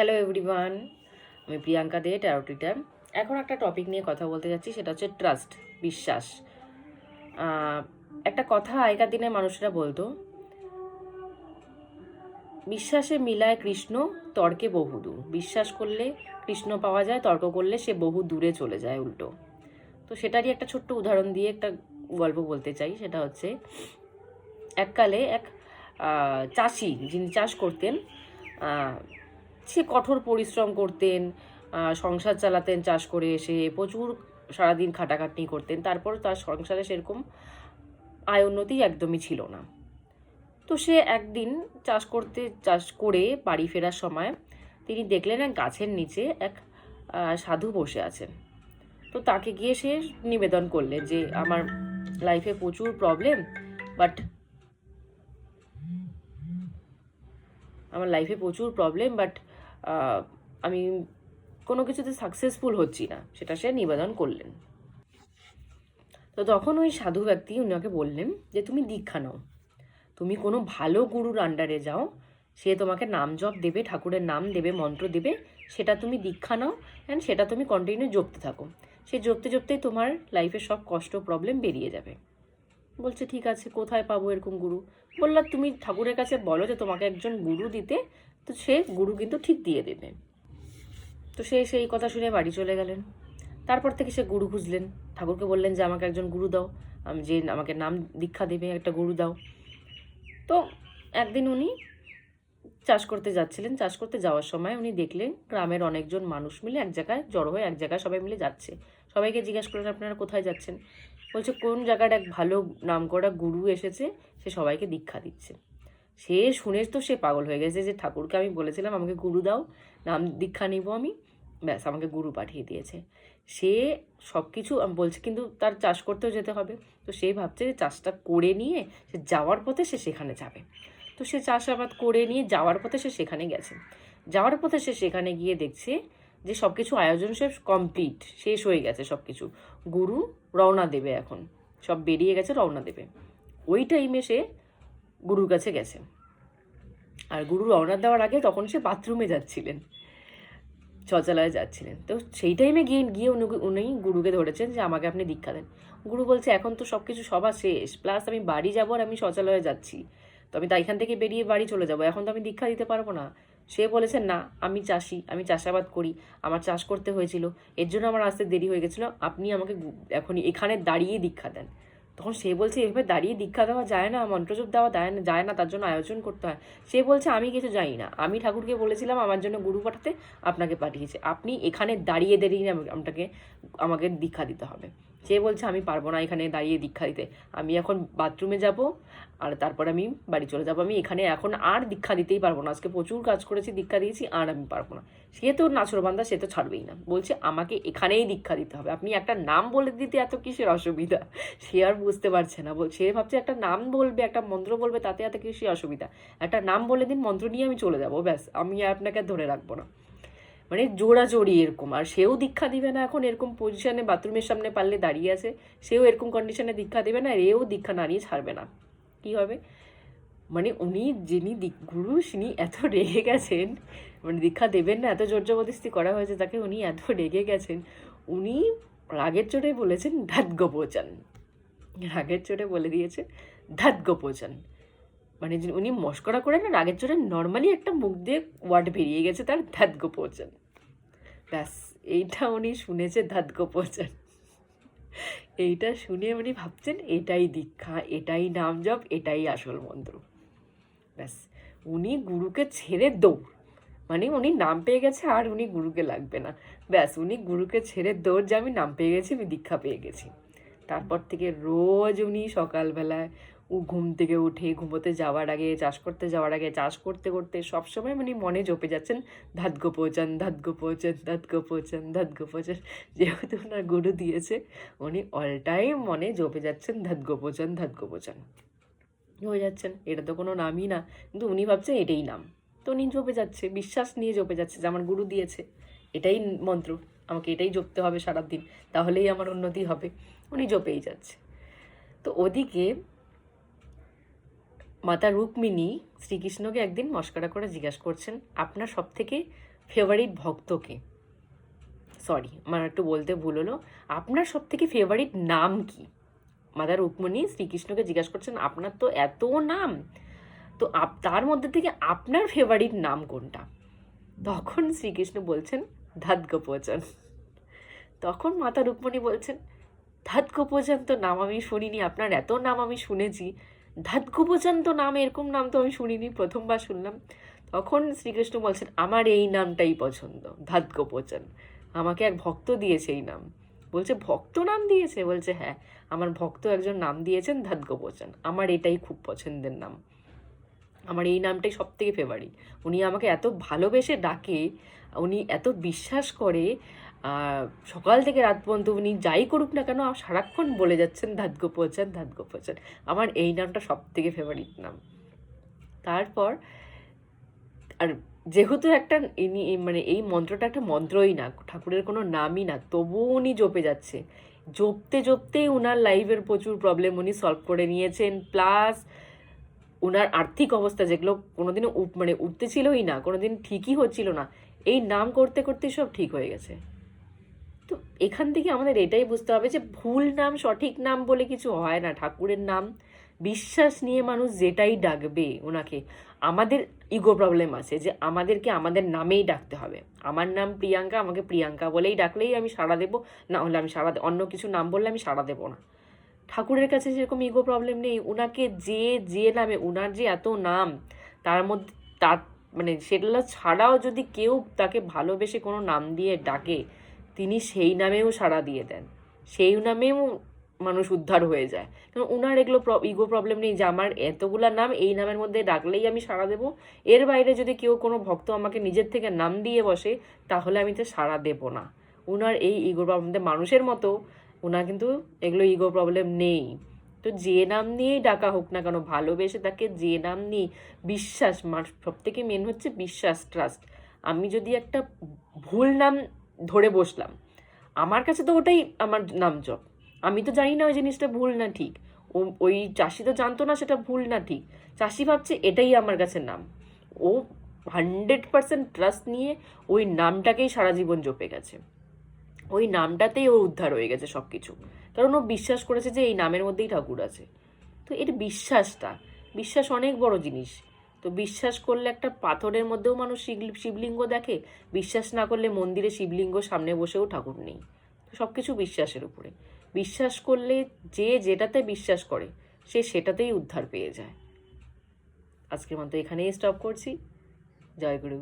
Hello everyone, আমি প্রিয়াঙ্কা দে, taro teacher. এখন একটা টপিক নিয়ে কথা বলতে যাচ্ছি, সেটা হচ্ছে ট্রাস্ট, বিশ্বাস। একটা কথা আগেকার দিনে মানুষরা বলতো, বিশ্বাসে মিলায় কৃষ্ণ, তর্কে বহুদূর। বিশ্বাস করলে কৃষ্ণ পাওয়া যায়, তর্ক করলে সে বহু দূরে চলে যায় উল্টো। তো সেটারই একটা ছোট্ট উদাহরণ দিয়ে একটা গল্প বলতে চাই। সেটা হচ্ছে, এককালে এক চাষি, যিনি চাষ করতেন, সে কঠোর পরিশ্রম করতেন, সংসার চালাতেন, চাষ করে এসে প্রচুর সারাদিন খাটাখাটনি করতেন। তারপর তার সংসারে সেরকম আয় উন্নতি একদমই ছিল না। তো সে একদিন চাষ করে বাড়ি ফেরার সময় তিনি দেখলেন এক গাছের নিচে এক সাধু বসে আছেন। তো তাকে গিয়ে সে নিবেদন করলেন যে আমার লাইফে প্রচুর প্রবলেম, বাট আমি কোনো কিছুতে সাকসেসফুল হচ্ছি না, সেটা সে নিবেদন করলেন। তো তখন ওই সাধু ব্যক্তি উনাকে বললেন যে তুমি দীক্ষা নাও, তুমি কোনো ভালো গুরুর আন্ডারে যাও, সে তোমাকে নাম জপ দেবে, ঠাকুরের নাম দেবে, মন্ত্র দেবে, সেটা তুমি দীক্ষা নাও অ্যান্ড সেটা তুমি কন্টিনিউ জপতে থাকো। সে জপতেই তোমার লাইফের সব কষ্ট প্রবলেম বেরিয়ে যাবে। বলছে ঠিক আছে, কোথায় পাবো এরকম গুরু? বললাম তুমি ঠাকুরের কাছে বলো যে তোমাকে একজন গুরু দিতে, তো সে গুরু কিন্তু ঠিক দিয়ে দেবে। তো সে সেই কথা শুনে বাড়ি চলে গেলেন। তারপর থেকে সে গুরু খুঁজলেন, ঠাকুরকে বললেন যে আমাকে একজন গুরু দাও, যে আমাকে নাম দীক্ষা দেবে, একটা গুরু দাও। তো একদিন উনি চাষ করতে যাচ্ছিলেন, চাষ করতে যাওয়ার সময় উনি দেখলেন গ্রামের অনেকজন মানুষ মিলে এক জায়গায় জড়ো হয়ে এক জায়গায় সবাই মিলে যাচ্ছে। সবাইকে জিজ্ঞাসা করলেন আপনারা কোথায় যাচ্ছেন? বলছে কোন জায়গার এক ভালো নামকরা গুরু এসেছে, সে সবাইকে দীক্ষা দিচ্ছে। সে শুনে তো সে পাগল হয়ে গেছে যে ঠাকুরকে আমি বলেছিলাম আমাকে গুরু দাও, নাম দীক্ষা নিব আমি, ব্যাস আমাকে গুরু পাঠিয়ে দিয়েছে। সে সব কিছু বলছে, কিন্তু তার চাষ করতেও যেতে হবে। তো সে ভাবছে যে চাষটা করে নিয়ে সে যাওয়ার পথে সে সেখানে যাবে। তো সে চাষাবাদ করে নিয়ে যাওয়ার পথে সে সেখানে গেছে। যাওয়ার পথে সে সেখানে গিয়ে দেখছে যে সব কিছু আয়োজন সব কমপ্লিট, শেষ হয়ে গেছে সব কিছু। গুরু রওনা দেবে, এখন সব বেরিয়ে গেছে, রওনা দেবে। ওই টাইমে সে গুরুর কাছে গেছে। আর গুরু রওনা দেওয়ার আগে তখন সে বাথরুমে যাচ্ছিলেন, শৌচালয়ে যাচ্ছিলেন। তো সেই টাইমে গিয়ে উনি গুরুকে ধরেছেন যে আমাকে আপনি দীক্ষা দেন। গুরু বলছে এখন তো সব কিছু সবার শেষ, প্লাস আমি বাড়ি যাবো আর আমি শৌচালয়ে যাচ্ছি, তো আমি এখান থেকে বেরিয়ে বাড়ি চলে যাব, এখন তো আমি দীক্ষা দিতে পারবো না। সে বলেছে না, আমি চাষি, আমি চাষাবাদ করি, আমার চাষ করতে হয়েছিল, এর জন্য আমার আসতে দেরি হয়ে গেছিলো, আপনি আমাকে এখনই এখানে দাঁড়িয়ে দীক্ষা দেন। তখন সে বলছে এভাবে দাঁড়িয়ে দীক্ষা দেওয়া যায় না, মন্ত্রজপ দেওয়া যায় না, তার জন্য আয়োজন করতে হয়। সে বলছে আমি কিছু জানি না, আমি ঠাকুরকে বলেছিলাম আমার জন্য গুরু পাঠাতে, আপনাকে পাঠিয়েছে, আপনি এখানে দাঁড়িয়ে আমাকে দীক্ষা দিতে হবে। সে বলছে আমি পারবো না এখানে দাঁড়িয়ে দীক্ষা দিতে, আমি এখন বাথরুমে যাব আর তারপর আমি বাড়ি চলে যাবো, আমি এখানে এখন আর দীক্ষা দিতেই পারবো না, আজকে প্রচুর কাজ করেছি, দীক্ষা দিয়েছি, আর আমি পারবো না। সে তো নাছরবান্ধা, সে তো ছাড়বেই না, বলছে আমাকে এখানেই দীক্ষা দিতে হবে, আপনি একটা নাম বলে দিতে এত কিসের অসুবিধা? সে আর বুঝতে পারছে না, সে ভাবছে একটা নাম বলবে, একটা মন্ত্র বলবে, তাতে এত কিসের অসুবিধা? একটা নাম বলে দিন, মন্ত্র নিয়ে আমি চলে যাবো, ব্যাস, আমি আপনাকে ধরে রাখবো না। মানে জোড়াজোড়ি এরকম। আর সেও দীক্ষা দিবে না, এখন এরকম পজিশনে বাথরুমের সামনে পারলে দাঁড়িয়ে আছে, সেও এরকম কন্ডিশনে দীক্ষা দেবে না, আর এও দীক্ষা না নিয়ে ছাড়বে না। কী হবে? মানে উনি যিনি গুরু, তিনি এত রেগে গেছেন, মানে দীক্ষা দেবেন না, এত জোর জবরদস্তি করা হয়েছে তাকে, উনি এত রেগে গেছেন, উনি রাগের চোটে বলেছেন ধাত গোপোচন। রাগের চোটে বলে দিয়েছে ধাত গোপোচন। মানে উনি মস্করা করে না, রাগের চোটে নর্মালি একটা মুখ দিয়ে ওয়ার্ড বেরিয়ে গেছে তার, ধাত গোপোচন। ব্যাস, এইটা উনি শুনেছে, ধাত গোপোচন। এইটা শুনে উনি ভাবছেন এটাই দীক্ষা, এটাই নাম জপ, এটাই আসল মন্ত্র। ব্যাস, উনি গুরুকে ছেড়ে দৌড়, মানে উনি নাম পেয়ে গেছে আর উনি গুরুকে লাগবে না। ব্যাস, উনি গুরুকে ছেড়ে দৌড় যে আমি নাম পেয়ে গেছি, আমি দীক্ষা পেয়ে গেছি। তারপর থেকে রোজ উনি সকালবেলায় ঘুম থেকে উঠে ঘুমোতে যাওয়ার আগে, চাষ করতে যাওয়ার আগে, চাষ করতে করতে সবসময় উনি মনে জপে যাচ্ছেন ধাত গোপোচন, ধাত গোপোচন, ধাত গোপোচন, ধাত গোপোচন। যেহেতু ওনার গুরু দিয়েছে, উনি অল টাইম মনে জপে যাচ্ছেন ধাত গোপোচন, ধাত গোপোচন হয়ে যাচ্ছেন। এটা তো কোনো নামই না, কিন্তু উনি ভাবছেন এটাই নাম। তো উনি জপে যাচ্ছে, বিশ্বাস নিয়ে জপে যাচ্ছে যে আমার গুরু দিয়েছে, এটাই মন্ত্র, আমাকে এটাই জপতে হবে সারাদিন, তাহলেই আমার উন্নতি হবে। উনি জপেই যাচ্ছে। তো ওদিকে মাতা রুক্মিণী শ্রীকৃষ্ণকে একদিন মস্করা করে জিজ্ঞাসা করছেন আপনার সব থেকে ফেভারিট ভক্তকে, সরি আমার একটু বলতে ভুল হলো, আপনার সব থেকে ফেভারিট নাম কি? মাতা রুক্মিণী শ্রীকৃষ্ণকে জিজ্ঞাসা করছেন আপনার তো এত নাম, তো তার মধ্যে থেকে আপনার ফেভারিট নাম কোনটা? তখন শ্রীকৃষ্ণ বলছেন ধাতগোপোচন। তখন মাতা রুক্মিণী বলছেন ধাতগোপোচন তো নাম আমি শুনিনি, আপনার এত নাম আমি শুনেছি, ধাতগোপোচন তো নাম, এরকম নাম তো আমি শুনিনি, প্রথমবার শুনলাম। তখন শ্রীকৃষ্ণ বলছেন আমার এই নামটাই পছন্দ, ধাতগোপোচন। আমাকে এক ভক্ত দিয়েছে এই নাম। বলছে ভক্ত নাম দিয়েছে? বলছে হ্যাঁ, আমার ভক্ত একজন নাম দিয়েছেন ধাতগোপোচন, আমার এটাই খুব পছন্দের নাম, আমার এই নামটাই সব থেকে ফেভারিট। উনি আমাকে এত ভালোবেসে ডাকে, উনি এত বিশ্বাস করে, সকাল থেকে রাত পর্যন্ত উনি যাই করুক না কেন সারাক্ষণ বলে যাচ্ছেন ধাতগোপোচন ধাতগোপোচন, আমার এই নামটা সব থেকে ফেভারিট নাম। তারপর আর যেহেতু একটা মানে এই মন্ত্রটা একটা মন্ত্রই না, ঠাকুরের কোনো নামই না, তবুও উনি জপে যাচ্ছে। জপতে জপতেই উনার লাইফের প্রচুর প্রবলেম উনি সলভ করে নিয়েছেন, প্লাস ওনার আর্থিক অবস্থা যেগুলো কোনোদিনও মানে উঠতে ছিলই না, কোনোদিন ঠিকই হচ্ছিল না, এই নাম করতে করতে সব ঠিক হয়ে গেছে। তো এখান থেকে আমাদের এটাই বুঝতে হবে যে ভুল নাম সঠিক নাম বলে কিছু হয় না। ঠাকুরের নাম বিশ্বাস নিয়ে মানুষ যেটাই ডাকবে ওনাকে, আমাদের ইগো প্রবলেম আছে যে আমাদেরকে আমাদের নামেই ডাকতে হবে। আমার নাম প্রিয়াঙ্কা, আমাকে প্রিয়াঙ্কা বলেই ডাকলেই আমি সাড়া দেবো, না হলে আমি অন্য কিছু নাম বললে আমি সাড়া দেবো না। ঠাকুরের কাছে সেরকম ইগো প্রবলেম নেই, উনাকে যে নামে, উনার যে এত নাম, তার মধ্যে তার মানে সেগুলো ছাড়াও যদি কেউ তাকে ভালোবেসে কোনো নাম দিয়ে ডাকে, তিনি সেই নামেও সাড়া দিয়ে দেন, সেই নামেও মানুষ উদ্ধার হয়ে যায়। কারণ উনার এগুলো ইগো প্রবলেম নেই যে আমার এতগুলা নাম, এই নামের মধ্যে ডাকলেই আমি সাড়া দেবো, এর বাইরে যদি কেউ কোনো ভক্ত আমাকে নিজের থেকে নাম দিয়ে বসে তাহলে আমি তো সাড়া দেবো না। উনার এই ইগো প্রবলেম, মানুষের মতো ওনার কিন্তু এগুলো ইগো প্রবলেম নেই। তো যে নাম নিয়েই ডাকা হোক না কেন, ভালোবেসে তাকে যে নাম নিয়ে বিশ্বাস, সব থেকে মেন হচ্ছে বিশ্বাস, ট্রাস্ট। আমি যদি একটা ভুল নাম ধরে বসলাম, আমার কাছে তো ওটাই আমার নাম জপ, আমি তো জানি না ওই জিনিসটা ভুল না ঠিক, ওই চাষি তো জানতো না সেটা ভুল না ঠিক, চাষি ভাবছে এটাই আমার কাছে নাম, ও 100% ট্রাস্ট নিয়ে ওই নামটাকেই সারা জীবন জপে গেছে, ওই নামটাতেই ওর উদ্ধার হয়ে গেছে সব কিছু, কারণ ও বিশ্বাস করেছে যে এই নামের মধ্যেই ঠাকুর আছে। তো এর বিশ্বাস অনেক বড় জিনিস। তো বিশ্বাস করলে একটা পাথরের মধ্যেও মানুষ শিবলিঙ্গ দেখে, বিশ্বাস না করলে মন্দিরে শিবলিঙ্গ সামনে বসেও ঠাকুর নেই। সব কিছু বিশ্বাসের উপরে, বিশ্বাস করলে যে যেটাতে বিশ্বাস করে সে সেটাতেই উদ্ধার পেয়ে যায়। আজকের মতো এখানেই স্টপ করছি। জয় গুরু।